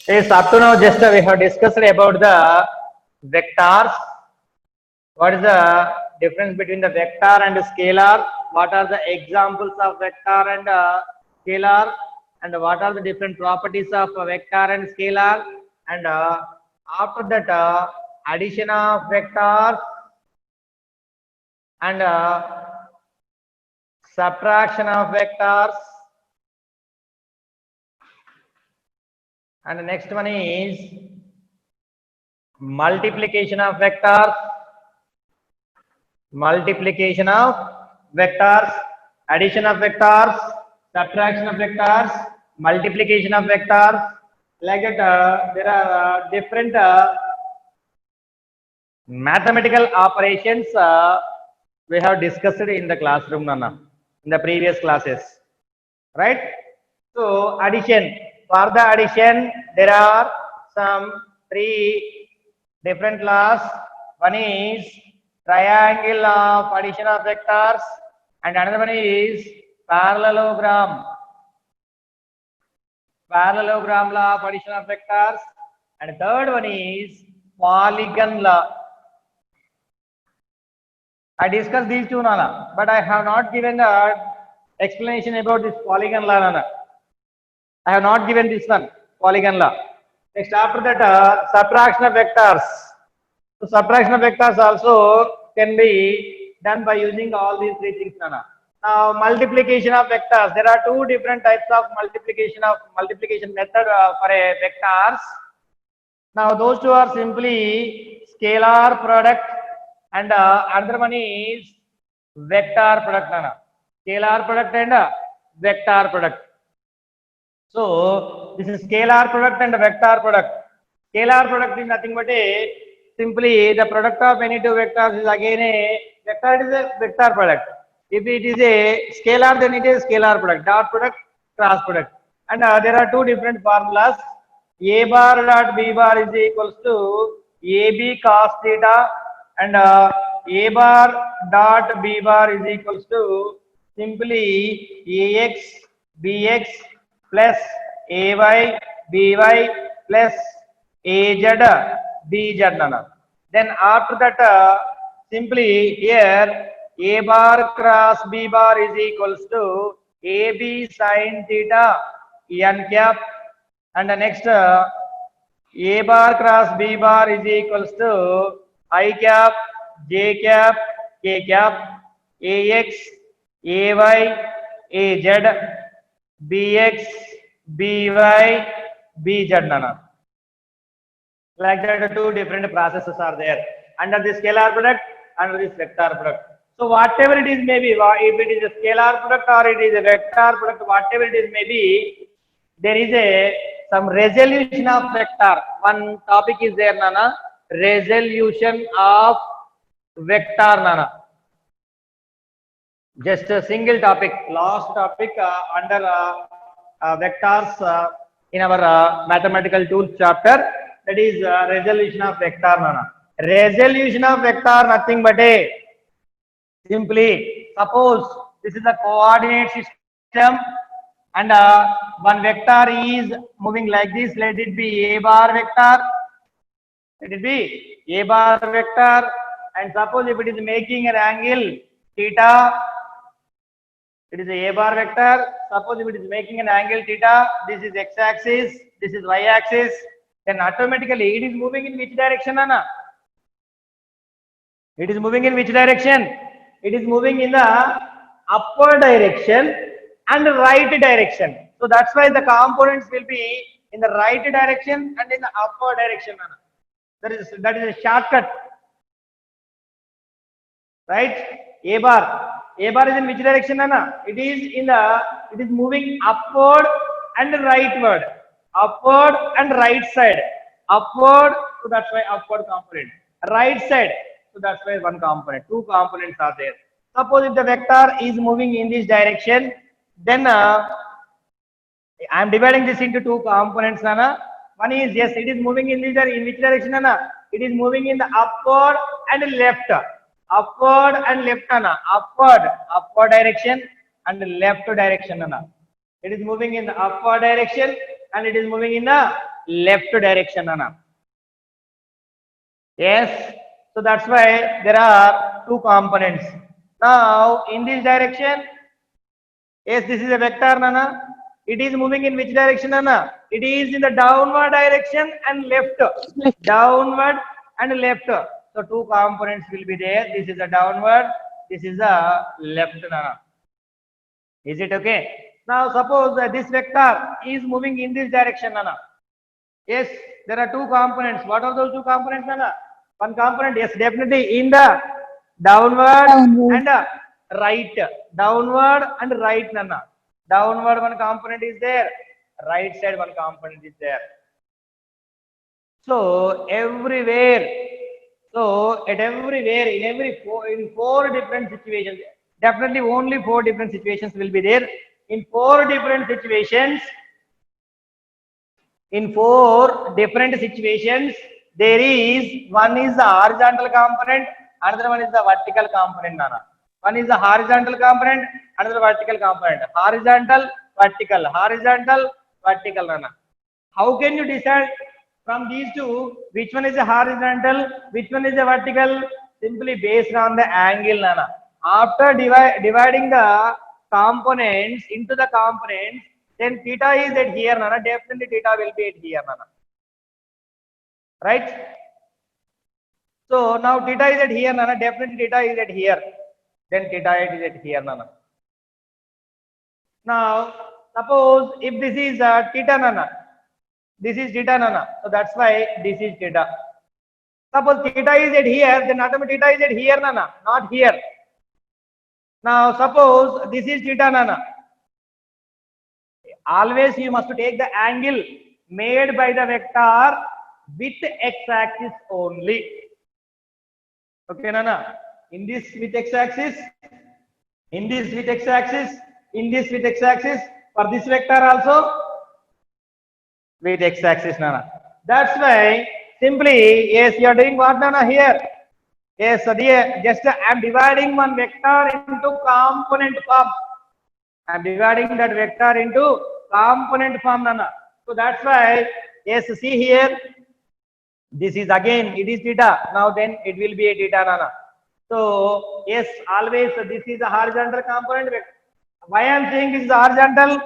Yes, up to now just we have discussed about the vectors. What is the difference between the vector and scalar? What are the examples of vector and scalar? And what are the different properties of vector and scalar? And after that, addition of vectors and subtraction of vectors. And the next one is multiplication of vectors. Multiplication of vectors, addition of vectors, subtraction of vectors, multiplication of vectors. Like that, there are different mathematical operations we have discussed in the classroom, Nana, in the previous classes, right? So, addition. For the addition, there are some three different laws. One is triangle of addition of vectors, and another one is parallelogram. Parallelogram law of addition of vectors, and third one is polygon law. I discussed these two, Nana, but I have not given the explanation about this polygon law, Nana. I have not given this one, polygon law. Next, after that, subtraction of vectors. So, subtraction of vectors also can be done by using all these three things, Nana. Now, multiplication of vectors. There are two different types of multiplication method for a vectors. Now, those two are simply scalar product, and another one is vector product, Nana. Scalar product and vector product. So, this is scalar product and vector product. Scalar product is nothing but a simply the product of any two vectors is again a vector, it is a vector product. If it is a scalar, then it is scalar product, dot product, cross product. And there are two different formulas. A bar dot B bar is equals to AB cos theta, and A bar dot B bar is equals to simply AX BX plus AY BY plus AZ BZ, Nana. Then after that, simply here A bar cross B bar is equals to AB sin theta n cap, and the next A bar cross B bar is equals to I cap J cap K cap AX AY AZ BX BY BZ, Nana. Like that, two different processes are there under the scalar product, under this vector product. So whatever it is, maybe if it is a scalar product or it is a vector product, whatever it is, maybe there is some resolution of vector. One topic is there, Nana. Resolution of vector, Nana. Just a single topic, last topic under vectors in our mathematical tools chapter. That is resolution of vector, Nana. Resolution of vector, nothing but a simply suppose this is a coordinate system, and one vector is moving like this. Let it be a bar vector. Let it be a bar vector, and suppose if it is making an angle theta, it is a bar vector. Suppose if it is making an angle theta, this is x-axis, this is y-axis, then automatically it is moving in which direction, Anna? It is moving in which direction? It is moving in the upward direction and right direction. So that's why the components will be in the right direction and in the upward direction, Anna. That is a shortcut, right? A bar is in which direction, Anna? It is moving upward and rightward, upward and right side, upward, so that's why upward component, right side, so that's why one component. Two components are there. Suppose if the vector is moving in this direction, then I am dividing this into two components, Nana. One is, yes, it is moving in which direction, Nana? It is moving in the upward and left. Upward and left, Nana. Upward direction and left direction, Nana. It is moving in the upward direction and it is moving in the left direction, Nana. Yes, so that's why there are two components. Now in this direction, yes, this is a vector, Nana. It is moving in which direction, Nana? It is in the downward direction and left. Left. Downward and left. So two components will be there. This is a downward, this is a left, Nana. Is it okay? Now suppose this vector is moving in this direction, Nana. Yes, there are two components. What are those two components, Nana? One component, yes, definitely in the downward and right. Downward and right, Nana. Downward one component is there. Right side one component is there. So everywhere, so at everywhere, in four different situations, definitely only four different situations will be there. In four different situations, there is one is the horizontal component, another one is the vertical component, Nana. One is the horizontal component, another vertical component. Horizontal, vertical, Nana. How can you decide from these two which one is a horizontal, which one is a vertical? Simply based on the angle, Nana. After dividing the components into the components, then theta is at here, Nana. Definitely theta will be at here, Nana. Right? So now theta is at here, Nana. Definitely theta is at here. Then theta is at here, Nana. Now suppose if this is theta, Nana. This is theta, Nana. So that's why this is theta. Suppose theta is at here, then automatically theta is at here, Nana. Not here. Now suppose this is theta, Nana. Always you must take the angle made by the vector with x-axis only. Okay, Nana. In this with x-axis, in this with x-axis, in this with x-axis, for this vector also with x-axis, Nana. That's why simply, yes, you are doing what, Nana, here? Yes, so just I am dividing one vector into component form. I am dividing that vector into component form, Nana. So that's why, yes, see here, this is again, it is theta. Now then it will be a theta, Nana. So yes, always this is a horizontal component. Why I am saying this is horizontal?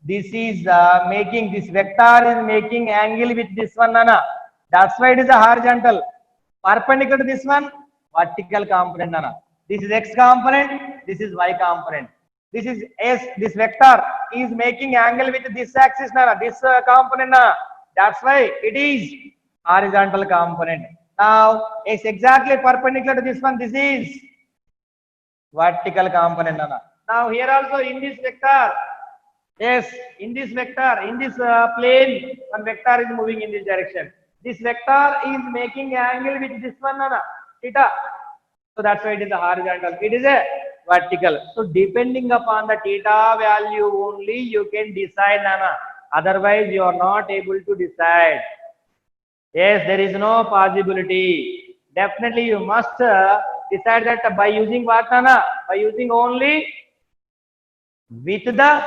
This is making, this vector is making angle with this one, Nana. That's why it is a horizontal. Perpendicular to this one, vertical component, Nana. This is x component, this is y component. This is s, this vector is making angle with this axis, Nana. This component, Nana. That's why it is horizontal component. Now it's exactly perpendicular to this one. This is vertical component, Nana. Now here also in this vector, yes, in this vector, in this plane, one vector is moving in this direction. This vector is making angle with this one, Nana, theta. So that's why it is a horizontal. It is a vertical. So depending upon the theta value only, you can decide, Nana. Otherwise, you are not able to decide. Yes, there is no possibility. Definitely, you must decide that by using what, Nana? By using only with the,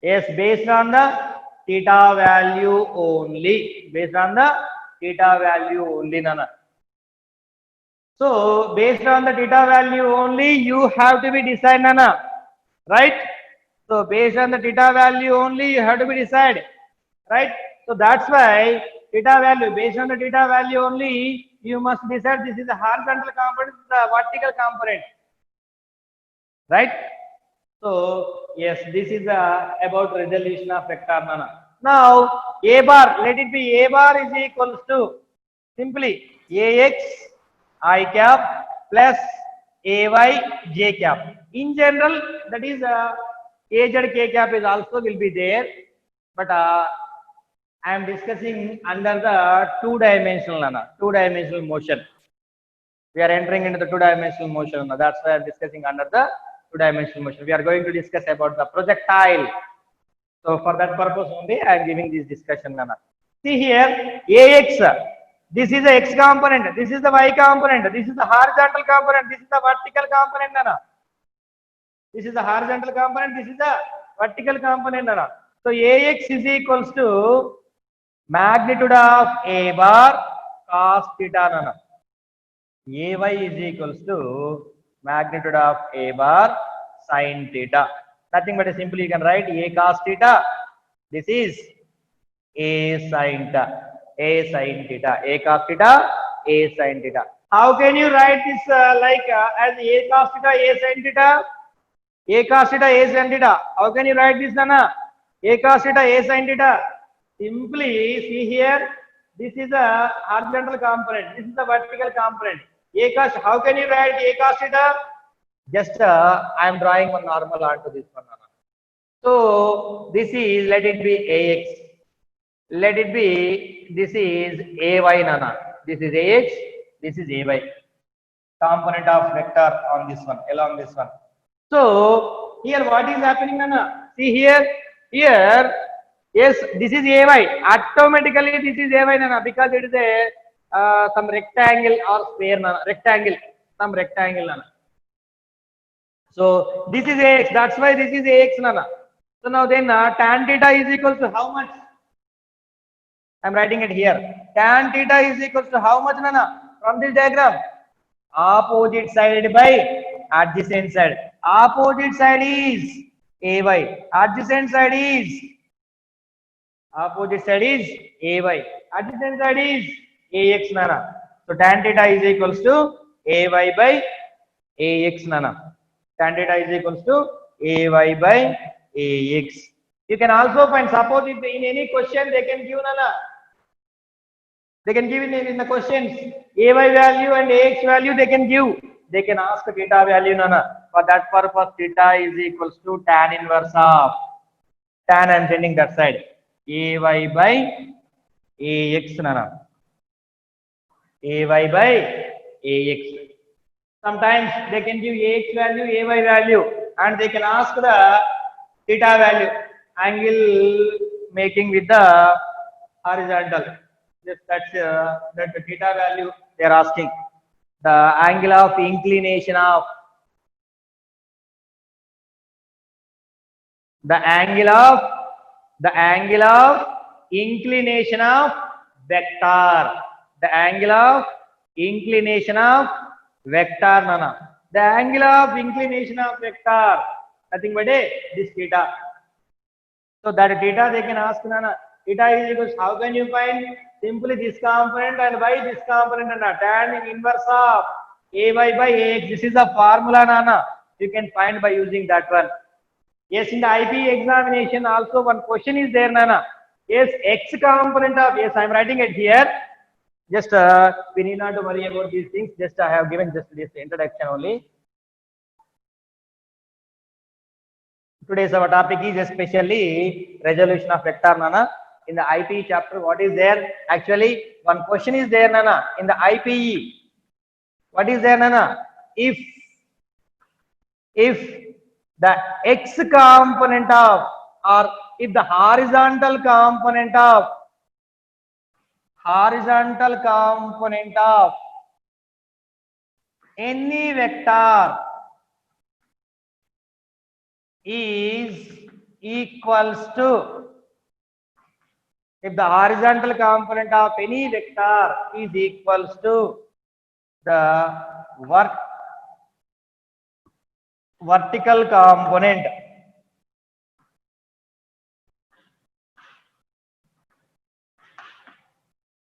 yes, based on the theta value only. Based on the theta value only, Nana. So based on the theta value only, you have to be decide, Nana. Right? So based on the theta value only, you have to be decide. Right? So that's why theta value, based on the theta value only, you must decide this is a horizontal component, the vertical component. Right? So yes, this is about resolution of vector, Nana. Now a bar, let it be a bar is equals to simply ax I cap plus ay j cap. In general, that is az k cap is also will be there, but I am discussing under the two-dimensional, Nana, two-dimensional motion. We are entering into the two-dimensional motion. That's why I am discussing under the two-dimensional motion. We are going to discuss about the projectile. So for that purpose only, I am giving this discussion, Nana. See here, ax. This is the x component. This is the y component. This is the horizontal component. This is the vertical component, Nana. This is the horizontal component. This is the vertical component, Nana. So ax is equals to magnitude of a bar cos theta nana. Ay is equals to magnitude of a bar sin theta. Nothing but a simply you can write a cos theta. This is a sin theta. A sin theta. A cos theta. A sin theta. How can you write this as a cos theta, a sin theta? A cos theta, a sin theta. How can you write this, Nana? A cos theta, a sin theta. Simply see here. This is a horizontal component. This is the vertical component. A cos. How can you write a cos theta? Just I am drawing one normal onto this one, Nana. So this is, let it be ax. Let it be, this is ay, Nana. This is ax. This is ay. Component of vector on this one, along this one. So here what is happening, Nana? See here, yes, this is ay. Automatically this is ay, Nana, because it is a some rectangle or square, Nana. Rectangle, some rectangle, Nana. So this is ax. That's why this is ax, Nana. So now then tan theta is equal to how much? I'm writing it here. Tan theta is equal to how much, Nana? From this diagram, opposite side by adjacent side. Opposite side is ay. Adjacent side is, opposite side is ay. Adjacent side is ax, Nana. So tan theta is equals to ay by ax, Nana. Tan theta is equals to ay by ax. You can also find, suppose if in any question they can give, Nana. They can give in the questions ay value and ax value. They can give. They can ask theta value, Nana. For that purpose, theta is equals to tan inverse of tan. I'm sending that side. Ay by ax, Nana. Ay by ax. Sometimes they can give ax value, ay value, and they can ask the theta value, angle making with the horizontal. Just that the theta value they are asking. The angle of inclination of the angle of inclination of vector. The angle of inclination of vector, Nana. The angle of inclination of vector, nothing but this theta. So that theta they can ask, Nana. Theta is equals, how can you find? Simply this component and by this component, Nana. Tan inverse of ay by ax. This is a formula, Nana. You can find by using that one. Yes, in the IP examination also one question is there, Nana. Yes, x component of, yes, I am writing it here. Just we need not to worry about these things. Just I have given just this introduction only. Today's our topic is especially resolution of vector, Nana. In the IPE chapter, what is there? Actually, one question is there, Nana. In the IPE, what is there, Nana? If the x component of, or if the horizontal component of any vector is equals to, if the horizontal component of any vector is equals to the vertical component,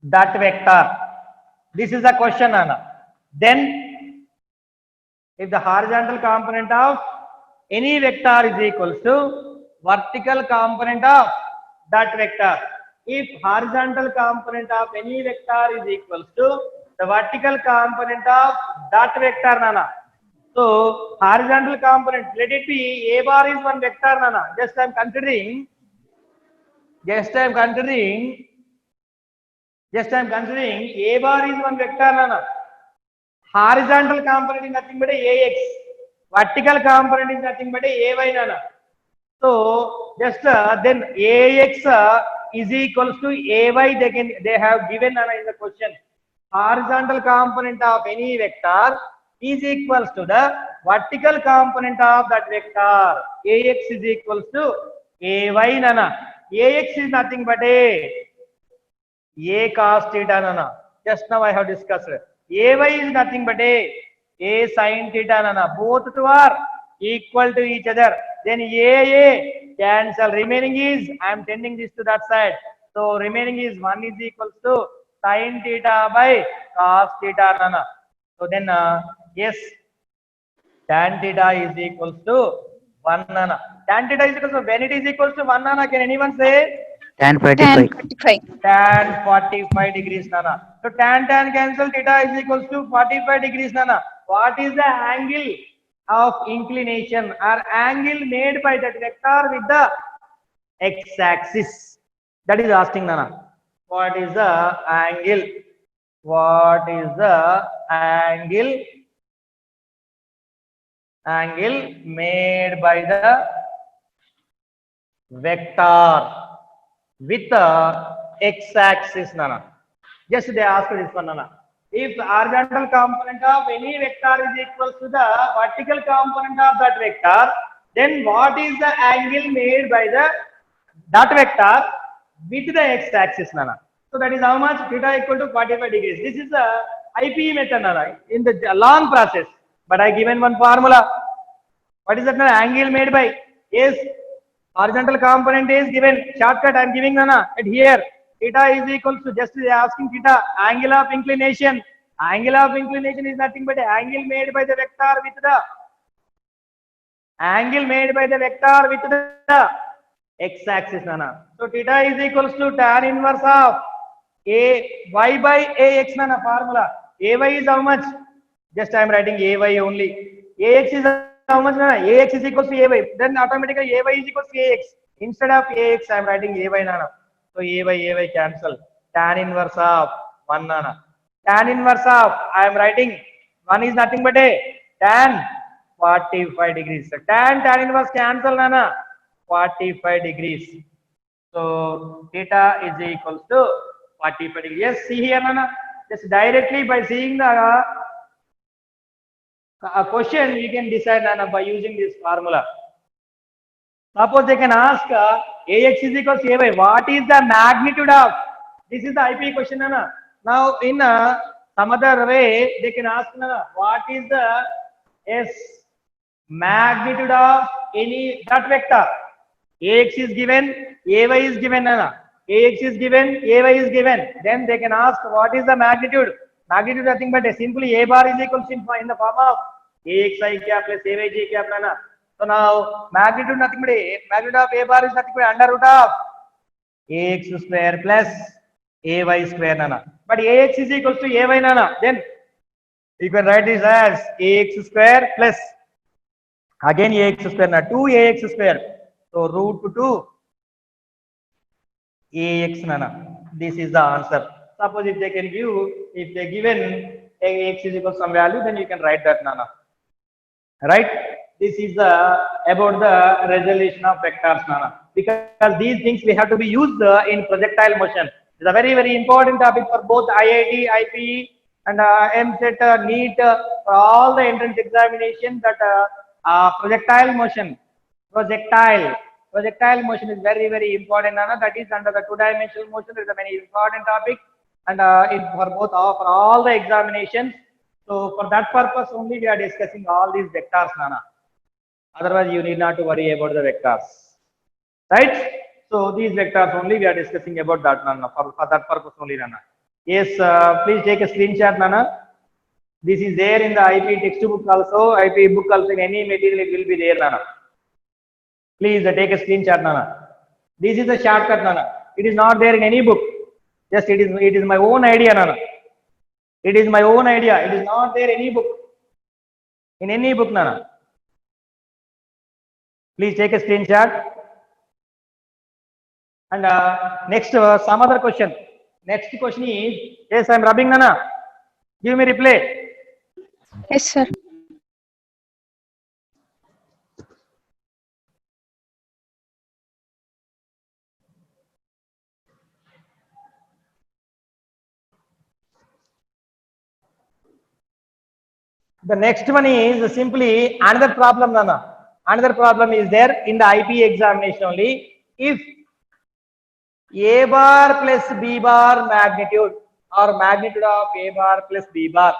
that vector. This is the question, Anna. Then if the horizontal component of any vector is equals to vertical component of that vector. If horizontal component of any vector is equals to the vertical component of that vector, Nana. So horizontal component, let it be a bar is one vector, Nana. Just I am considering a bar is one vector, Nana. Horizontal component is nothing but ax. Vertical component is nothing but ay, Nana. So just then ax is equals to ay. They have given, Nana, in the question. Horizontal component of any vector is equals to the vertical component of that vector. Ax is equals to ay, Nana. Ax is nothing but A cos theta nana. Just now I have discussed. AY is nothing but A sin theta nana. Both two are equal to each other. Then A cancel. Remaining is, I am tending this to that side. So remaining is 1 is equals to sin theta by cos theta nana. So then yes, tan theta is equals to 1 nana. Tan theta is equals to, when it is equals to 1 nana, can anyone say? Tan Tan 45. 45. Tan 45 degrees nana. So tan cancel, theta is equals to 45 degrees nana. What is the angle of inclination or angle made by that vector with the x-axis? That is asking nana. What is the angle? What is the angle made by the vector with the x-axis nana? Just they ask this one nana. If the horizontal component of any vector is equal to the vertical component of that vector, then what is the angle made by that vector with the x-axis nana? So that is how much? Theta equal to 45 degrees. This is the IPE method nana, in the long process. But I given one formula. What is that angle made by? Yes, horizontal component is given. Shortcut I am giving nana. At here, theta is equal to, just they are asking theta, angle of inclination. Angle of inclination is nothing but angle made by the vector with the x-axis nana. So theta is equals to tan inverse of a y by ax nana formula. Ay is how much? Just I am writing ay only. Ax is how much nana? Ax is equals to ay. Then automatically ay is equals to ax. Instead of ax I am writing ay nana. So ay cancel. Tan inverse of 1 nana. Tan inverse of, I am writing 1 is nothing but a tan 45 degrees. So tan inverse cancel nana. 45 degrees. So theta is equals to 45 degrees. Yes, see here nana. Just directly by seeing the question we can decide nana by using this formula. Suppose they can ask ax is equals to ay. What is the magnitude of? This is the IP question nana. Now in some other way they can ask nana, what is the s magnitude of any that vector? Ax is given, ay is given nana. Ax is given, ay is given. Then they can ask what is the magnitude? Magnitude nothing but simply a bar is equal to in the form of axi cap plus ayj cap nana. So now magnitude nothing but magnitude of a bar is nothing but under root of ax square plus ay square nana. But ax is equal to ay nana. Then you can write this as ax square plus again ax square na 2ax square. So root 2 ax nana. This is the answer. Suppose if they can give, if they given ax is equal to some value, then you can write that nana. Right? This is about the resolution of vectors nana. Because these things we have to be used in projectile motion. It's a very important topic for both IIT, IPE and MCET, NEET, for all the entrance examinations, that projectile motion motion is very important nana. That is under the two-dimensional motion. Is a very important topic, and it for both for all the examinations. So for that purpose only we are discussing all these vectors nana. Otherwise you need not to worry about the vectors, right? So these vectors only we are discussing about that nana, for that purpose only nana. Yes, please take a screenshot nana. This is there in the IP textbook also, IP book also, in any material it will be there nana. Please take a screenshot nana. This is a shortcut nana. It is not there in any book. Just it is my own idea nana. It is my own idea. It is not there any book. In any book nana. Please take a screenshot. And next some other question. Next question is, yes, I am rubbing nana. Give me replay. Yes, sir. The next one is simply another problem nana. Another problem is there in the IP examination only. If A bar plus B bar magnitude or magnitude of A bar plus B bar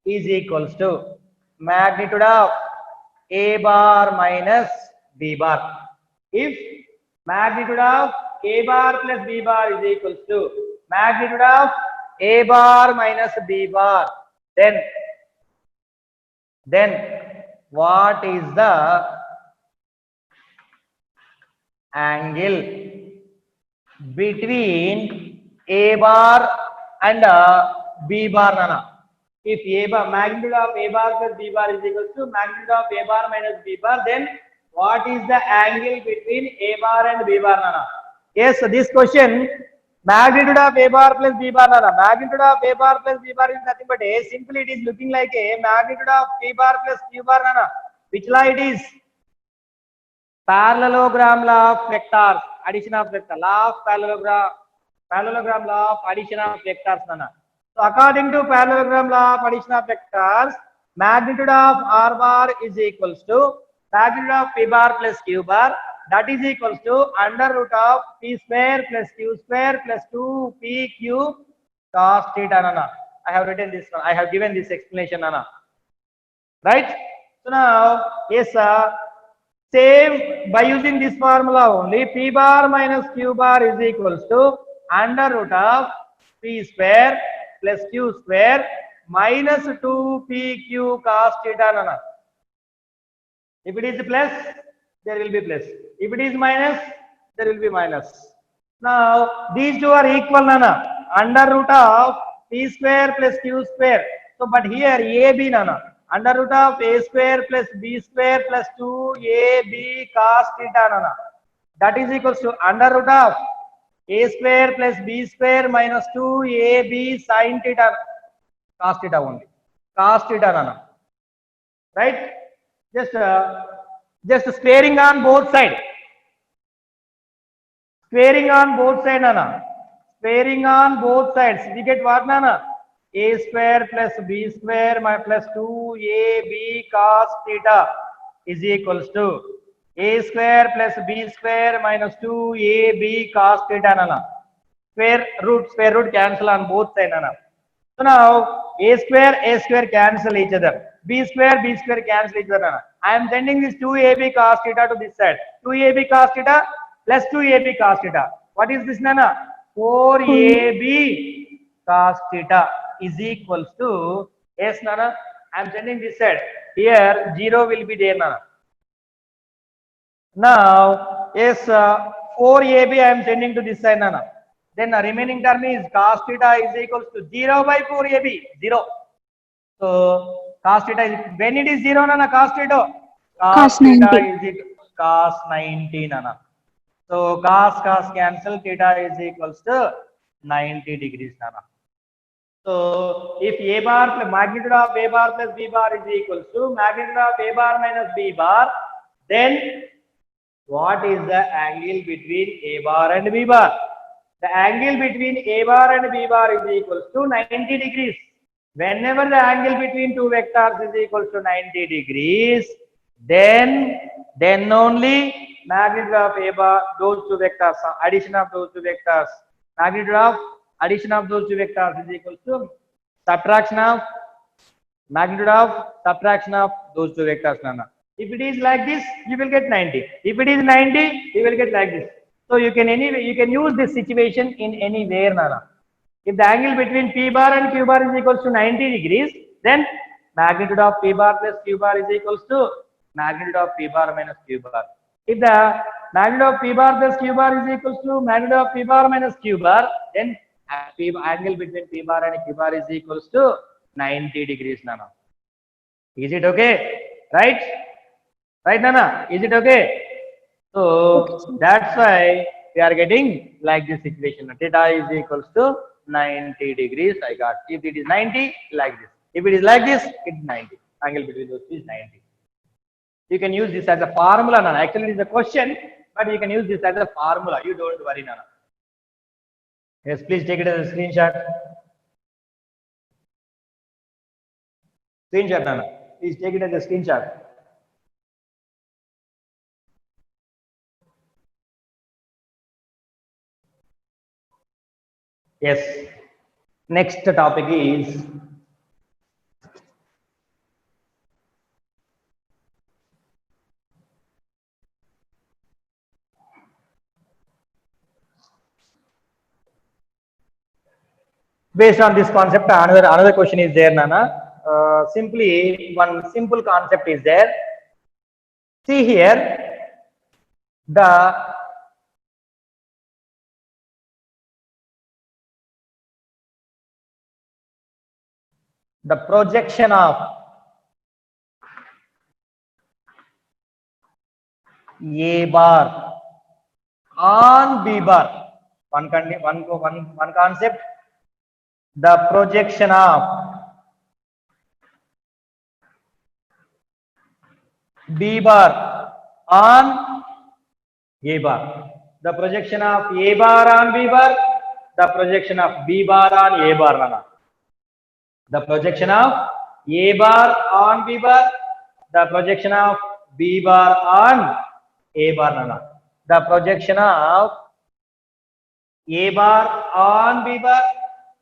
is equals to magnitude of A bar minus B bar. If magnitude of A bar plus B bar is equals to magnitude of A bar minus B bar, then what is the angle between A bar and B bar, Nana? If A bar, magnitude of A bar plus B bar is equal to magnitude of A bar minus B bar, then what is the angle between A bar and B bar, Nana? Yes, so this question, magnitude of A bar plus B bar, Nana. Magnitude of A bar plus B bar is nothing but A. Simply it is looking like a magnitude of P bar plus Q bar, Nana. Which law it is? Parallelogram law of vectors, addition of vector, law of parallelogram law of addition of vectors, Nana. So according to parallelogram law of addition of vectors, magnitude of R bar is equals to magnitude of P bar plus Q bar, that is equals to under root of P square plus Q square plus 2PQ cos theta, Nana. I have written this one. I have given this explanation, Nana. Right? So now, yes, same by using this formula only, P bar minus Q bar is equals to under root of P square plus Q square minus 2PQ cos theta, Nana. If it is plus, there will be plus. If it is minus, there will be minus. Now, these two are equal, Nana. Under root of P square plus Q square. So, but here AB, Nana. Under root of A square plus B square plus 2AB cos theta, Nana. That is equals to under root of A square plus B square minus 2AB sin theta. Cos theta only. Cos theta, Nana. Right? Just just squaring on both sides. Squaring on both sides, Nana. Squaring on both sides. We get what, Nana? A square plus B square plus 2AB cos theta is equals to A square plus B square minus 2AB cos theta, Nana. Square root cancel on both sides, Nana. So now A square cancel each other. B square cancel each other, Nana. I am sending this 2AB cos theta to this side. 2AB cos theta plus 2AB cos theta. What is this, Nana? 4AB cos theta is equals to, yes, Nana, I am sending this side. Here 0 will be there, Nana. Now, yes, 4AB I am sending to this side, Nana. Then the remaining term is cos theta is equals to 0 by 4AB, 0. So, cos theta is, when it is 0, Nana, cos theta? Cos theta 90. is equal cos 90, Nana. So, cos cancel, theta is equals to 90 degrees, Nana. So, if A bar, magnitude of A bar plus B bar is equals to magnitude of A bar minus B bar, then what is the angle between A bar and B bar? The angle between A bar and B bar is equals to 90 degrees. Whenever the angle between two vectors is equals to 90 degrees, then only magnitude of A bar, those two vectors, addition of those two vectors, magnitude of addition of those two vectors is equals to subtraction of magnitude of subtraction of those two vectors, Nana. If it is like this, you will get 90. If it is 90, you will get like this. So you can use this situation in anywhere, Nana. If the angle between P bar and Q bar is equals to 90 degrees, then magnitude of P bar plus Q bar is equals to magnitude of P bar minus Q bar. If the magnitude of P bar plus Q bar is equals to magnitude of P bar minus Q bar, then angle between P bar and Q bar is equals to 90 degrees, Nana. Is it okay? Right? Right, Nana? Is it okay? So that's why we are getting like this situation. Theta is equals to 90 degrees. I got. If it is 90, like this. If it is like this, it's 90. Angle between those two is 90. You can use this as a formula, Nana. Actually, it is a question, but you can use this as a formula. You don't worry, Nana. Yes, please take it as a screenshot. Screenshot, Nana. Please take it as a screenshot. Yes. Next topic is based on this concept. Another question is there, Nana. Simply one simple concept is there. See here, the projection of A bar on B bar. One concept. The projection of B bar on A bar. The projection of A bar on B bar. The projection of B bar on A bar. Nana. The projection of A bar on B bar. The projection of B bar on A bar. Nana. The projection of A bar on B bar.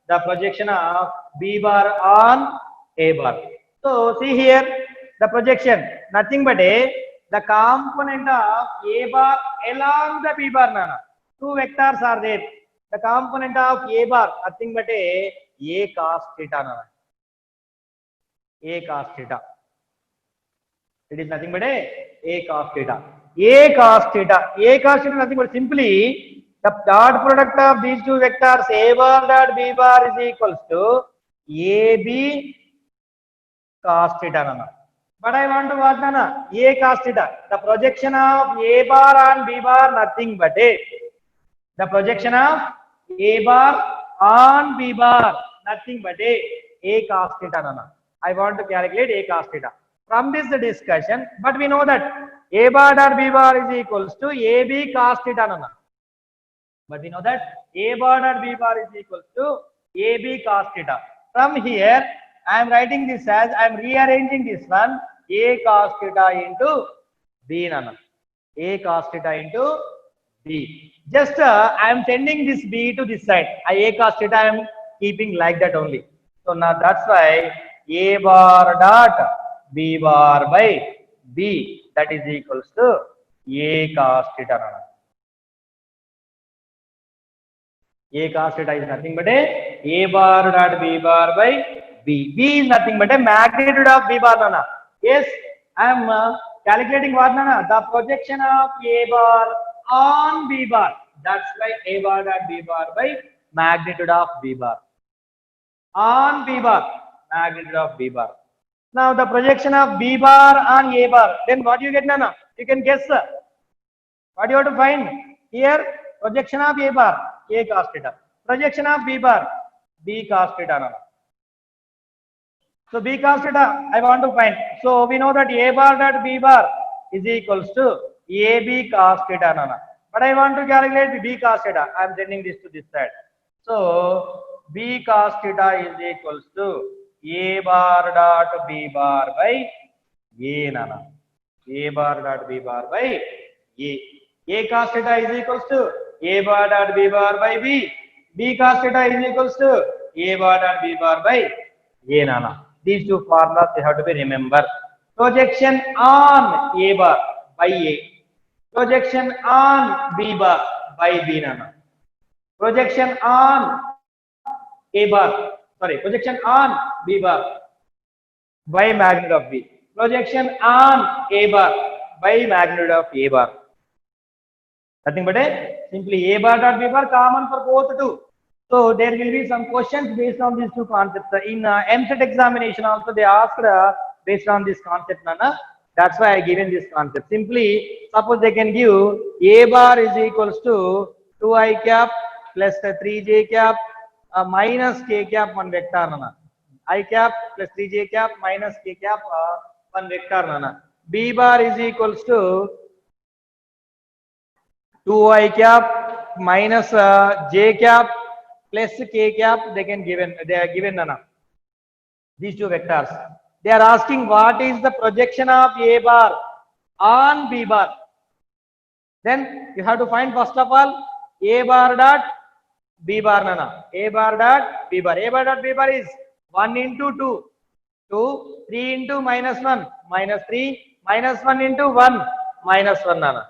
The projection of B bar on A bar. So see here the projection, nothing but the component of A bar along the B bar. Nana. Two vectors are there. The component of A bar, nothing but A cos theta. Nana. A cos theta. It is nothing but A cos theta. A cos theta. A cos theta nothing but simply the dot product of these two vectors A bar dot B bar is equals to AB cos theta. Nana. But I want to what, Nana? A cos theta. The projection of A bar on B bar nothing but the projection of A bar on B bar nothing but A cos theta. Nana. I want to calculate A cos theta. From this discussion, but we know that A bar dot B bar is equals to AB cos theta. Nana. But we know that A bar dot B bar is equals to AB cos theta. From here, I am writing this as, I am rearranging this one, A cos theta into B. Nana. A cos theta into B. Just I am sending this B to this side. A cos theta I am keeping like that only. So now that's why A bar dot B bar by B, that is equals to A cos theta. Nana. A cos theta is nothing but A bar dot B bar by B. B is nothing but a magnitude of B bar. Nana. Yes, I am calculating what, Nana? The projection of A bar on B bar. That's why A bar dot B bar by magnitude of B bar. On B bar, magnitude of B bar. Now the projection of B bar on A bar. Then what you get, Nana? You can guess. What you have to find? Here, projection of A bar, A cos theta. Projection of B bar, B cos theta. Nana. So B cos theta, I want to find. So we know that A bar dot B bar is equals to AB cos theta. Nana. But I want to calculate B cos theta. I am sending this to this side. So B cos theta is equals to A bar dot B bar by A. Nana. A bar dot B bar by A. A cos theta is equals to A bar dot B bar by B. B cos theta is equals to A bar dot B bar by A. Nana. These two formulas they have to be remembered. Projection on A bar by A. Projection on B bar by B. Nana. Projection on A bar, sorry, projection on B bar by magnitude of B. Projection on A bar by magnitude of A bar. Nothing but simply A bar dot B bar common for both two. So there will be some questions based on these two concepts. In MCET examination also they asked based on this concept, Nana. That's why I given this concept. Simply suppose they can give A bar is equals to 2i cap plus 3j cap minus k cap one vector. Nana. I cap plus 3j cap minus k cap one vector. Nana. B bar is equals to 2i cap minus j cap plus k cap. They are given, Nana. These two vectors. They are asking what is the projection of A bar on B bar. Then you have to find first of all A bar dot B bar nana. A bar dot B bar. A bar dot B bar is 1 into 2. 2, 3 into -1, -3, -1 into 1, -1 nana.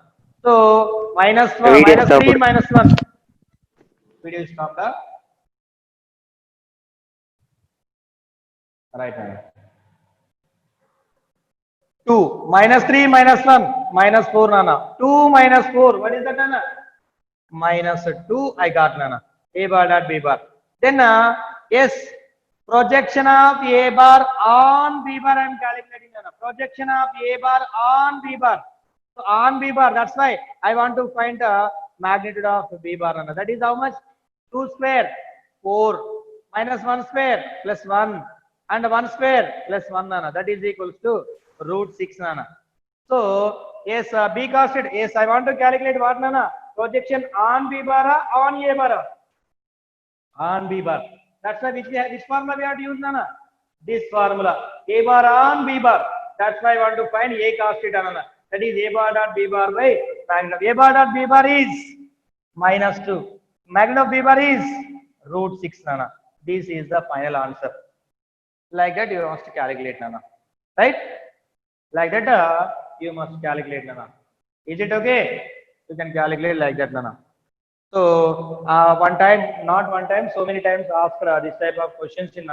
So -1, Video -3, stopped. -1. Video is stopped. Right nana. 2, -3, -1, -4 nana. 2 minus 4. What is that nana? -2 I got nana. A bar dot B bar. Then yes, projection of A bar on B bar I am calculating nana. Projection of A bar on B bar. So on B bar, that's why I want to find the magnitude of B bar nana. That is how much? 2 square 4 minus 1 square plus 1 and 1 square plus 1 nana. That is equals to √6 nana. So yes, B costed. Yes, I want to calculate what nana? Projection on B bar on A bar. On B bar. That's why which formula we have to use nana? This formula. A bar on B bar. That's why I want to find A cos theta nana. That is A bar dot B bar by magnitude. A bar dot B bar is -2. Magnitude of B bar is √6 nana. This is the final answer. Like that you must calculate nana. Right? Like that you must calculate nana. Is it okay? You can calculate like that nana. So one time, not one time, so many times asked this type of questions in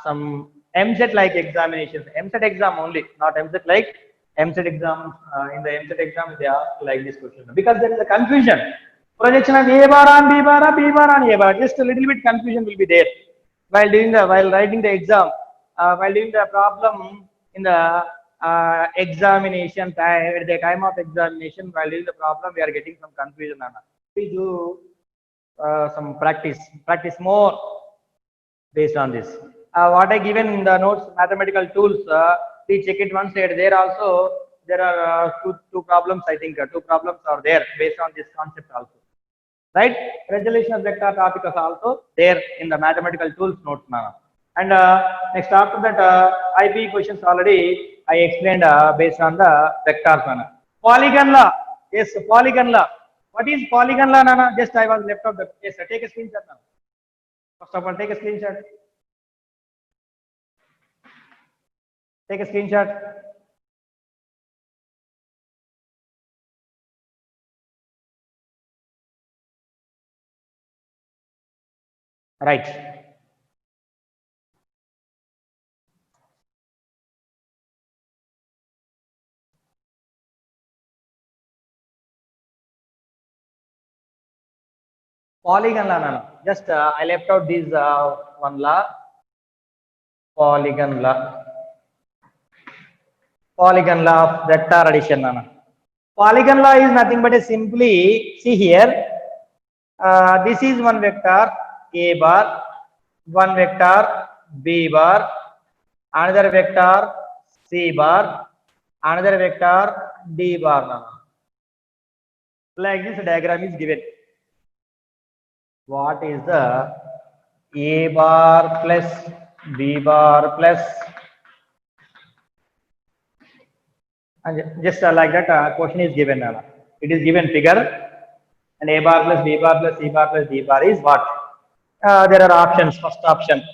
some MSET like examinations. MSET exam only, not MSET like MSET exam. In the MSET exam, they ask like this question because there is a confusion. Projection of A bar on B bar, B bar on A bar. Just a little bit confusion will be there while writing the exam, while doing the problem in the examination time, at the time of examination, while doing the problem, we are getting some confusion. Please do some practice more based on this. What I given in the notes, mathematical tools, please check it once. There also there are two problems. I think 2 problems are there based on this concept also. Right? Resolution of vector topic is also there in the mathematical tools notes now. And next after that, IB questions already I explained based on the vectors. Polygon law. Yes, polygon law. What is polygon law, Nana? Just I was left of the. Yes, sir. Take a screenshot now. First of all, take a screenshot. Take a screenshot. Right. Polygon law, Nana. Just I left out this one law. Polygon law. Polygon law of vector addition, Nana. Polygon law is nothing but a simply, see here, this is one vector A bar, one vector B bar, another vector C bar, another vector D bar, Nana. Like this diagram is given. What is the A bar plus B bar plus, and just like that question is given. It is given figure, and A bar plus B bar plus C bar plus D bar is what? There are options. First option.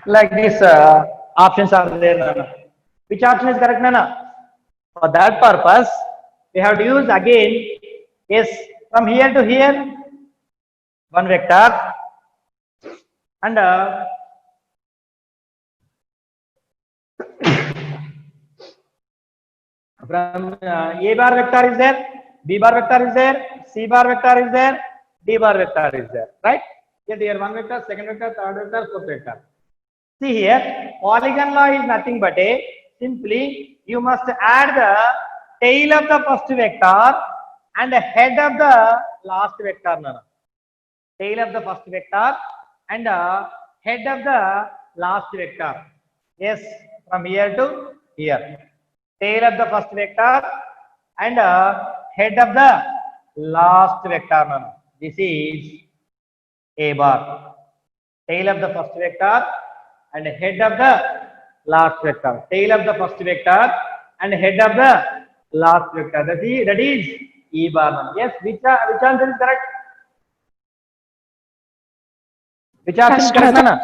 Like this options are there, Nana. Which option is correct, Nana? For that purpose, we have to use again, yes, from here to here, one vector, and from A bar vector is there, B bar vector is there, C bar vector is there, D bar vector is there, right? Here one vector, second vector, third vector, fourth vector. See here, polygon law is nothing but a simply you must add the tail of the first vector and the head of the last vector. Tail of the first vector and the head of the last vector. Yes, from here to here. Tail of the first vector and head of the last vector. This is A bar. Tail of the first vector and head of the last vector. Tail of the first vector and head of the last vector. That is E bar. Yes, which answer is correct? Which option is correct, Nana?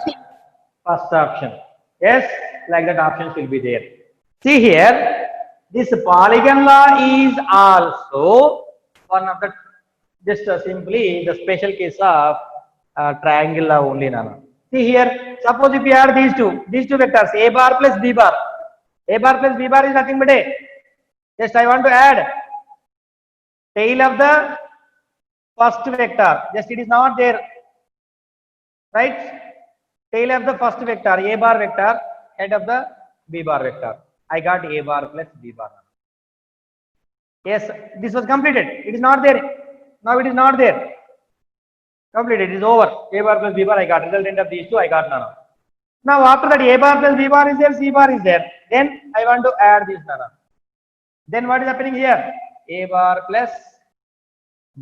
First option. Yes, like that options will be there. See here, this polygon law is also one of the just simply the special case of triangle law only, Nana. See here, suppose if you add these two vectors, A bar plus B bar. A bar plus B bar is nothing but A. Just I want to add tail of the first vector. Just it is not there. Right? Tail of the first vector, A bar vector, head of the B bar vector. I got A bar plus B bar. Yes, this was completed. It is not there. Now it is not there. Completed. It is over. A bar plus B bar, I got. Resultant of these two, I got Nana. Now after that, A bar plus B bar is there, C bar is there. Then I want to add this, Nana. Then what is happening here? A bar plus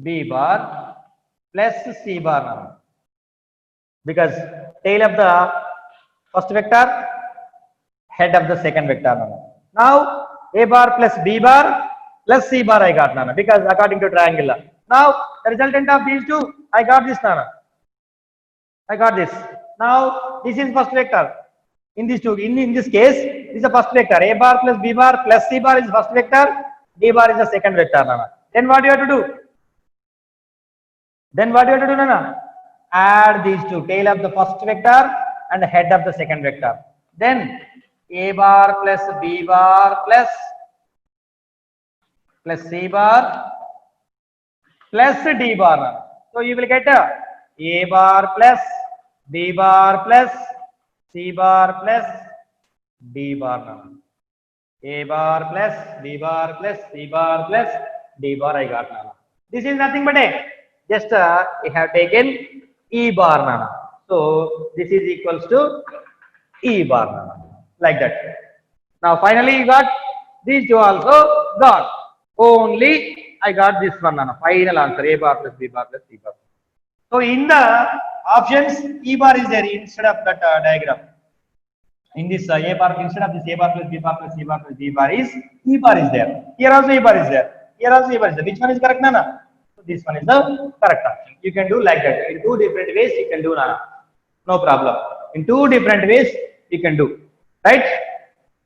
B bar plus C bar, Nana. Because tail of the first vector, head of the second vector, Nana. Now A bar plus B bar plus C bar I got, Nana, because according to triangle. Now the resultant of these two, I got this, Nana. I got this. Now this is first vector. In these two, in this case, this is the first vector. A bar plus B bar plus C bar is first vector. D bar is the second vector, Nana. Then what do you have to do? Nana? Add these two, tail of the first vector and head of the second vector. Then A bar plus B bar plus C bar plus D bar. So you will get A bar plus B bar plus C bar plus D bar. A bar plus B bar plus C bar plus D bar I got, Nana. This is nothing but a just we have taken E bar, Nana. So this is equals to E bar, Nana. Like that. Now finally you got these two also got. Only I got this one, Nana. Final answer, A bar plus B bar plus C bar. So in the options, E bar is there instead of that diagram. In this A bar, instead of this A bar plus B bar plus C bar plus D bar is E bar is there. Here also E bar is there. Here also E bar is there. Which one is correct, Nana? So this one is the correct option. You can do like that. In two different ways you can do, Nana. No problem. In two different ways you can do. Right?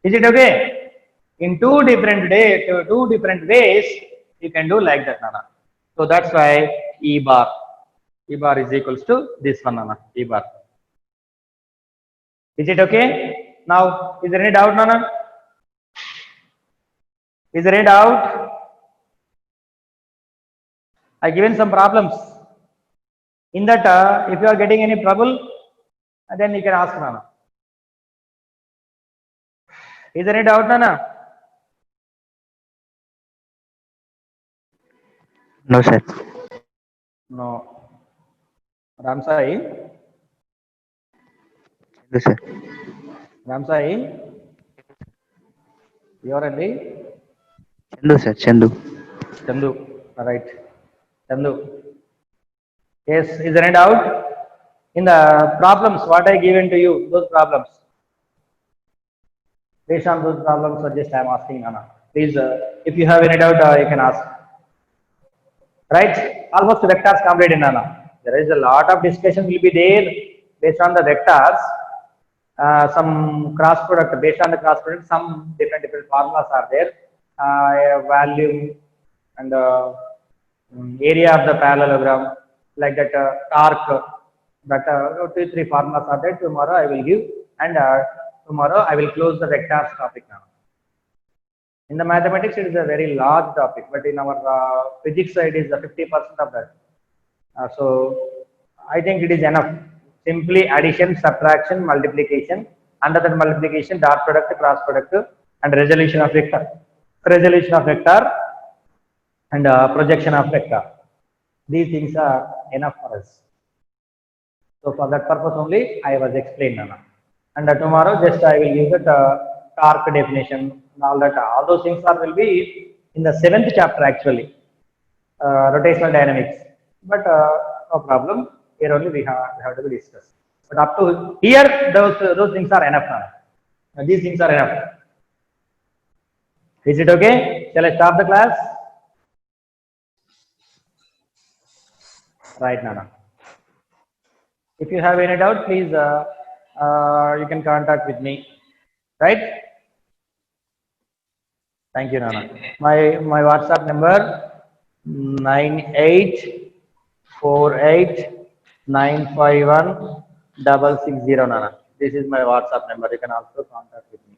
Is it okay? In two different ways you can do like that, Nana. So that's why E bar. E bar is equals to this one, Nana. E bar. Is it okay? Now, is there any doubt, Nana? Is there any doubt? I given some problems. In that, if you are getting any trouble, then you can ask, Nana. Is there any doubt, Nana? No, sir. No. Ramsai? Yes, sir. Ramsai? You are ready? Chandu, sir. Chandu. Chandu. Right. Chandu. Yes. Is there any doubt? In the problems, what I given to you, those problems. Based on those problems, just I am asking, Nana. Please, if you have any doubt, you can ask. Right? Almost vectors completed, Nana. There is a lot of discussion will be there based on the vectors. Some cross product, based on the cross product, some different formulas are there. Volume and area of the parallelogram, like that torque, that 2 3 formulas are there. Tomorrow I will give, and tomorrow I will close the vectors topic now. In the mathematics, it is a very large topic, but in our physics side is 50% of that. So I think it is enough. Simply addition, subtraction, multiplication. Under that multiplication, dot product, cross product, and resolution of vector. Resolution of vector and projection of vector. These things are enough for us. So for that purpose only, I was explained Nana. And tomorrow, just I will use that torque definition and all that. All those things are will be in the 7th chapter actually, rotational dynamics. But no problem. Here only we have to be discussed. But up to here, those things are enough now. These things are enough. Is it okay? Shall I start the class? Right, Nana. If you have any doubt, please you can contact with me. Right? Thank you, Nana. My WhatsApp number 9848951660, Nana. This is my WhatsApp number. You can also contact with me.